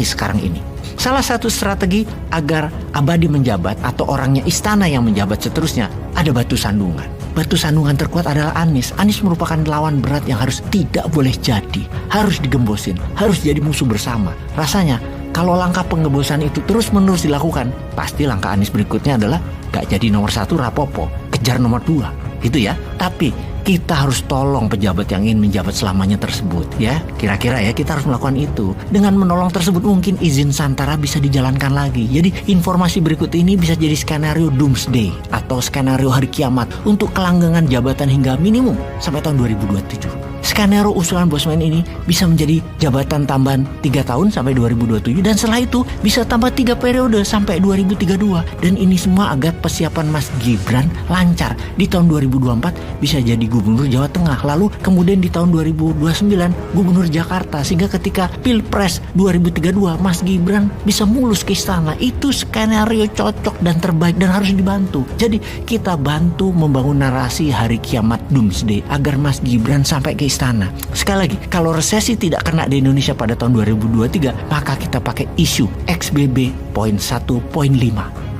sekarang ini. Salah satu strategi agar abadi menjabat atau orangnya istana yang menjabat seterusnya ada batu sandungan. Batu sandungan terkuat adalah Anies. Anies merupakan lawan berat yang tidak boleh jadi, harus digembosin, harus jadi musuh bersama. Rasanya kalau langkah penggembosan itu terus-menerus dilakukan, pasti langkah Anies berikutnya adalah gak jadi nomor 1 rapopo, kejar nomor 2. Gitu ya. Tapi kita harus tolong pejabat yang ingin menjabat selamanya tersebut ya. Kira-kira ya kita harus melakukan itu. Dengan menolong tersebut mungkin izin Santara bisa dijalankan lagi. Jadi informasi berikut ini bisa jadi skenario doomsday atau skenario hari kiamat untuk kelanggengan jabatan hingga minimum sampai tahun 2027. Skenario usulan Bosman ini bisa menjadi jabatan tambahan 3 tahun sampai 2027 dan setelah itu bisa tambah 3 periode sampai 2032. Dan ini semua agar persiapan Mas Gibran lancar. Di tahun 2024 bisa jadi gubernur Jawa Tengah, lalu kemudian di tahun 2029 gubernur Jakarta, sehingga ketika Pilpres 2032 Mas Gibran bisa mulus ke istana. Itu skenario cocok dan terbaik dan harus dibantu. Jadi kita bantu membangun narasi hari kiamat doomsday agar Mas Gibran sampai ke istana. Sekali lagi, kalau resesi tidak kena di Indonesia pada tahun 2023, maka kita pakai isu XBB poin 1.5.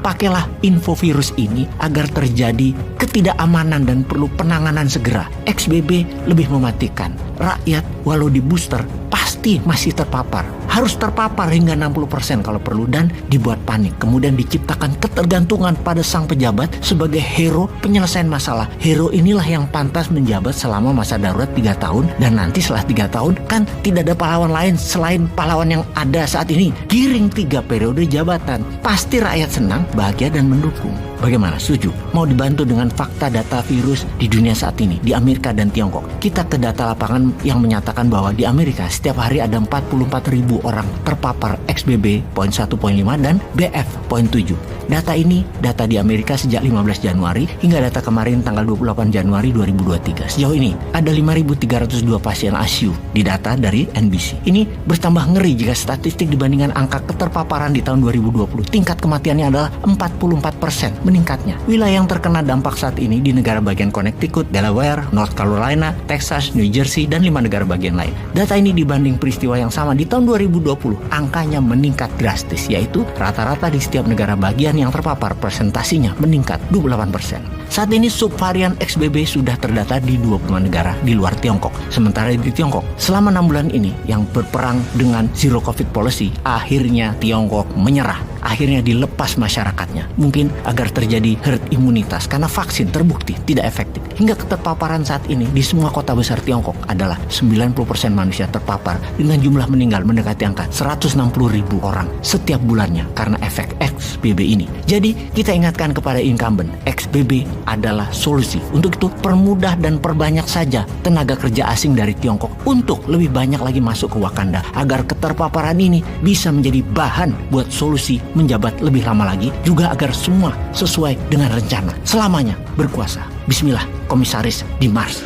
Pakailah info virus ini agar terjadi ketidakamanan dan perlu penanganan segera. XBB lebih mematikan. Rakyat walau di booster pasti masih terpapar. Harus terpapar hingga 60% kalau perlu dan dibuat panik. Kemudian diciptakan ketergantungan pada sang pejabat sebagai hero penyelesaian masalah. Hero inilah yang pantas menjabat selama masa darurat 3 tahun dan nanti setelah 3 tahun kan tidak ada pahlawan lain selain pahlawan yang ada saat ini. Giring 3 periode jabatan. Pasti rakyat senang, bahagia dan mendukung. Bagaimana? Setuju? Mau dibantu dengan fakta data virus di dunia saat ini, di Amerika dan Tiongkok. Kita ke data lapangan yang menyatakan bahwa di Amerika setiap hari ada 44.000 orang terpapar XBB poin 1.5 dan BF poin 7. Data ini data di Amerika sejak 15 Januari hingga data kemarin tanggal 28 Januari 2023. Sejauh ini ada 5.302 pasien ICU di data dari NBC. Ini bertambah ngeri jika statistik dibandingkan angka keterpaparan di tahun 2020. Tingkat kematiannya adalah 44% meningkatnya. Wilayah yang terkena dampak saat ini di negara bagian Connecticut, Delaware, North Carolina, Texas, New Jersey, dan 5 negara bagian lain. Data ini dibanding peristiwa yang sama di tahun 2020, angkanya meningkat drastis, yaitu rata-rata di setiap negara bagian yang terpapar presentasinya meningkat 28%. Saat ini subvarian XBB sudah terdata di 25 negara di luar Tiongkok. Sementara di Tiongkok, selama 6 bulan ini yang berperang dengan zero covid policy, akhirnya Tiongkok menyerah. Akhirnya dilepas masyarakatnya. Mungkin agar terjadi herd imunitas karena vaksin terbukti tidak efektif. Hingga keterpaparan saat ini di semua kota besar Tiongkok adalah 90% manusia terpapar dengan jumlah meninggal mendekati angka 160.000 orang setiap bulannya karena efek XBB ini. Jadi kita ingatkan kepada incumbent, XBB adalah solusi. Untuk itu permudah dan perbanyak saja tenaga kerja asing dari Tiongkok untuk lebih banyak lagi masuk ke Wakanda agar keterpaparan ini bisa menjadi bahan buat solusi menjabat lebih lama lagi, juga agar semua sesuai dengan rencana selamanya berkuasa. Bismillah, komisaris di Mars.